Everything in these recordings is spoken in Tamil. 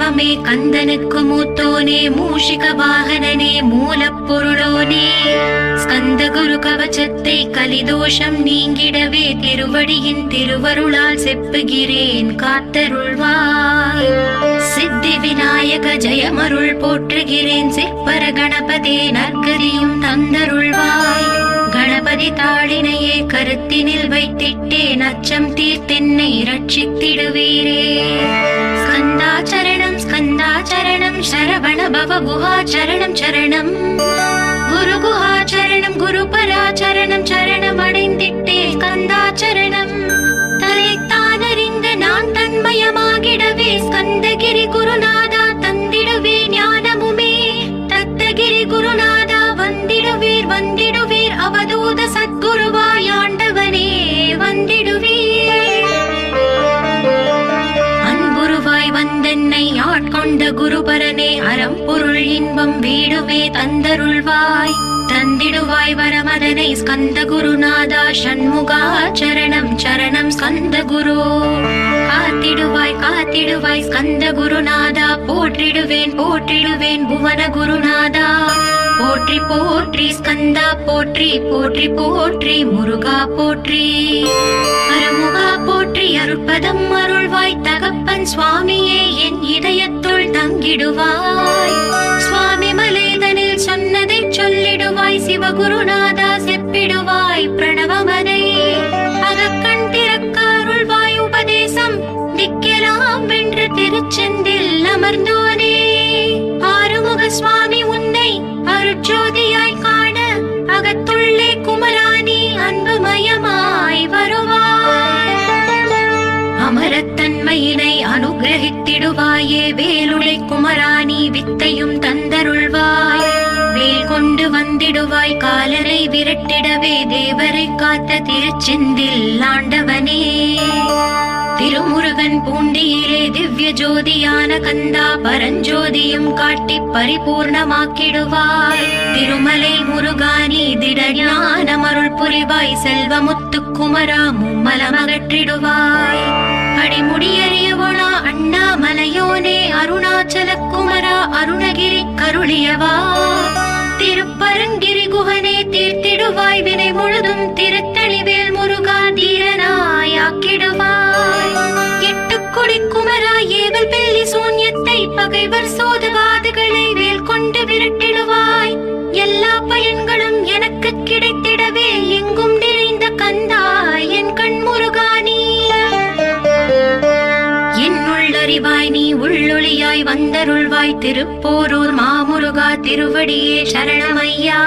தெய்வமே கந்தனுக்கு மூத்தோனே மூஷிக வாகனனே மூலப்பொருளோனே ஸ்கந்த குரு கவச்சத்தை கலிதோஷம் நீங்கிடவே திருவடியின் திருவருளால் செப்புகிறேன் காத்தருள்வாய். சித்தி விநாயக ஜெயமருள் போற்றுகிறேன் சிற்பர கணபதே நற்கதியும் தந்தருள்வாய். கணபதி தாளினையே கருத்தினில் வைத்திட்டேன் அச்சம் தீர்த்தென்னை ரட்சித்திடுவீரே. ஸ்கந்தாச்சரணம் ஸ்கந்தாச்சரணம் சரவண பவ குஹாச்சரணம் சரணம் குரு குஹாச்சரணம் குரு பராச்சரணம் சரணம் அடைந்திட்டேன் ஸ்கந்தாச்சரணம். தன்னைத்தானறிந்து நான் தன்மயமாகிடவே ஸ்கந்தகிரி குருநாதா தந்திடுவே ஞானமுமே. தத்தகிரி குருநாதா வந்திடுவீர் வந்திடுவீர் அவதூத சத்குருவாய் ஆண்டவனே வந்திடுவீர். அன்புருவாய் வந்தென்னை ஆட்கொண்ட குருபரனே அறம்பொருள் இன்பம் வீடுமே தந்தருள்வாய். தந்திடுவாய் வரமதனை ஸ்கந்த குருநாதா ஷண்முகா சரணம் சரணம் ஸ்கந்த குரு. காத்திடுவாய் காத்திடுவாய் ஸ்கந்த குருநாதா போற்றிடுவேன் போற்றிடுவேன் புவன குருநாதா. போற்றி போற்றி ஸ்கந்தா போற்றி போற்றி போற்றி முருகா போற்றி. அருமுகா போற்றி அருட்பதம் அருள்வாய் தகப்பன் சுவாமியே என் இதயத்துள் தங்கிடுவாய். சுவாமி மலேதனில் சொன்னதை சொல்லிடுவாய் சிவகுருநாதா செப்பிடுவாய் பிரணவமனை. அகக்கண் திறக்க அருள்வாய் உபதேசம் திக்கெல்லாம் வென்று திருச்செந்தில் அமர்ந்தோனே. ஆறுமுக சுவாமி உன்னை அருட்ஜோதியாய் காண அகத்துள்ளே குமராணி அன்புமயமாய் வருவாய். அமரத்தன்மையினை அனுகிரகித்திடுவாயே வேலுடை குமராணி வித்தையும் தந்தருள்வாய். வேல் கொண்டு வந்திடுவாய் காலரை விரட்டிடவே தேவரை காத்த திருச்செந்தில் ஆண்டவனே. திருமுருகன் பூண்டியிலே திவ்ய ஜோதியான கந்தா பரஞ்சோதியும் காட்டி பரிபூர்ணமாக்கிடுவாய். திருமலை முருகானி திடஞானம் அருள் புரிவாய் செல்வமுத்து குமரா மும்மலமகற்றிடுவாய். அடிமுடியறியவளா அண்ணாமலையோனே அருணாச்சல குமரா அருணகிரி கருளியவா. திருப்பரங்கிரி குகனே தீர்த்திடுவாய் வினை முழுதும் திருத்தணிவேல் முருகா தீரனாய் ஆக்கிடுவாய். எட்டுக்குடி குமரா ஏவல் பெல்லி சூன்யத்தை பகைவர் சோதவாதுகளை வேல் கொண்டு விரட்டிடுவாய். எல்லா பயன்களும் எனக்கு கிடைத்திடவே எங்கும் நிறைந்த கந்தா என் கண் முருகானி. என்னுள்ளறிவாய் நீ உள்ளொளியாய் வந்தருள்வாய் திருப்போரூர் மாமுருகா திருவடியே சரணமையா.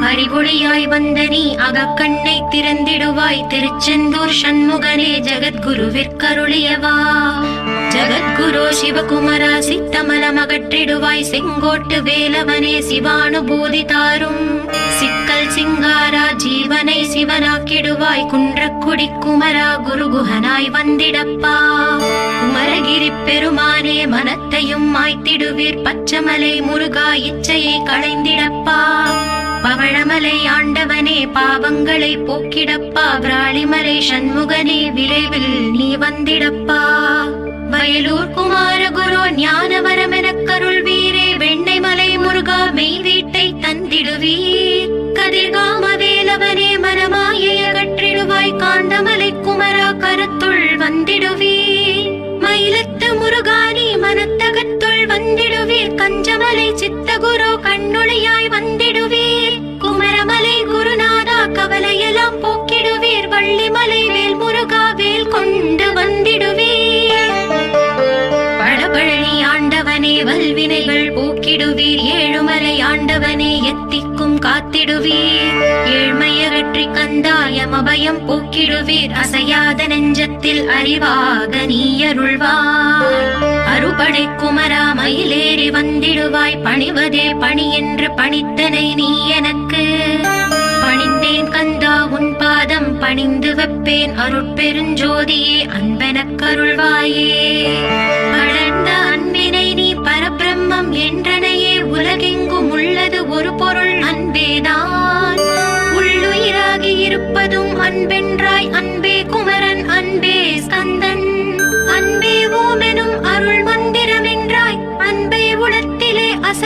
அறிவொளியாய் வந்த நீ அகக்கண்ணை திறந்திடுவாய் திருச்செந்தூர் சண்முகனே ஜகத்குருவிற்கருளியவா. ஜகத்குரு சிவகுமரா சித்தமலம் அகற்றிடுவாய் செங்கோட்டு வேலவனே சிவானுபூதி தாரும். சிக்கல் சிங்காரா ஜீவனை சிவனாக்கிடுவாய் குன்றக்குடி குமரா குருகுஹனாய் வந்திடப்பா. குமரகிரி பெருமானே மனத்தையும் மாய்த்திடுவீர் பச்சமலை முருகா இச்சையை களைந்திடப்பா. பவழமலை ஆண்டவனே பாவங்களை போக்கிடப்பா. விராளிமலை சண்முகனே விரைவில் நீ வந்திடப்பா. வயலூர் குமார குரு ஞானவரமெனக் கருள்வீரே வெண்ணைமலை முருகா மெய் வீட்டை தந்திடுவீர். கதிர்காம வேலவனே மனமாயை அகற்றிடுவாய் காந்தமலை குமரா கருத்துள் வந்திடுவீர். மயிலத்து முருகானி மனத்தகத்துள் வந்திடுவீர் கஞ்சமலை சித்தகுரு கண்ணொளியாய் வந்திடுவீர். குமரமலை குருநாதா கவலையெல்லாம் போக்கிடுவீர். வள்ளிமலை வேல் முருகா வேல் கொண்டு வந்திடுவீர். பழபழனி ஆண்டவனே வல்வினைகள் போக்கிடுவீர். ஏழுமலை ஆண்டவனே எத்திக்கும் காத்திடுவீர். ஏழ்மையகற்றி கந்தாயமபயம் போக்கிடுவீர். அசையாத நெஞ்சத்தில் அறிவாக நீ அருள்வாய். அறுபடை குமரா மயிலேறி வந்திடுவாய். பணிவதே பணி என்று பணித்தனை நீ எனக்கு. பணிந்தேன் கந்தா உன் பாதம் பணிந்து வைப்பேன் அருட்பெருஞ்சோதியே அன்பெனக் கருள்வாயே. படர்ந்த அன்பினை நீ பரபிரம்மம் என்றனையே உலகெங்கும் உள்ளது ஒரு பொருள் அன்பேதான். உள்ளுயிராகி இருப்பதும் அன்பென்றாய் அன்பே குமரன் அன்பே ஸ்கந்த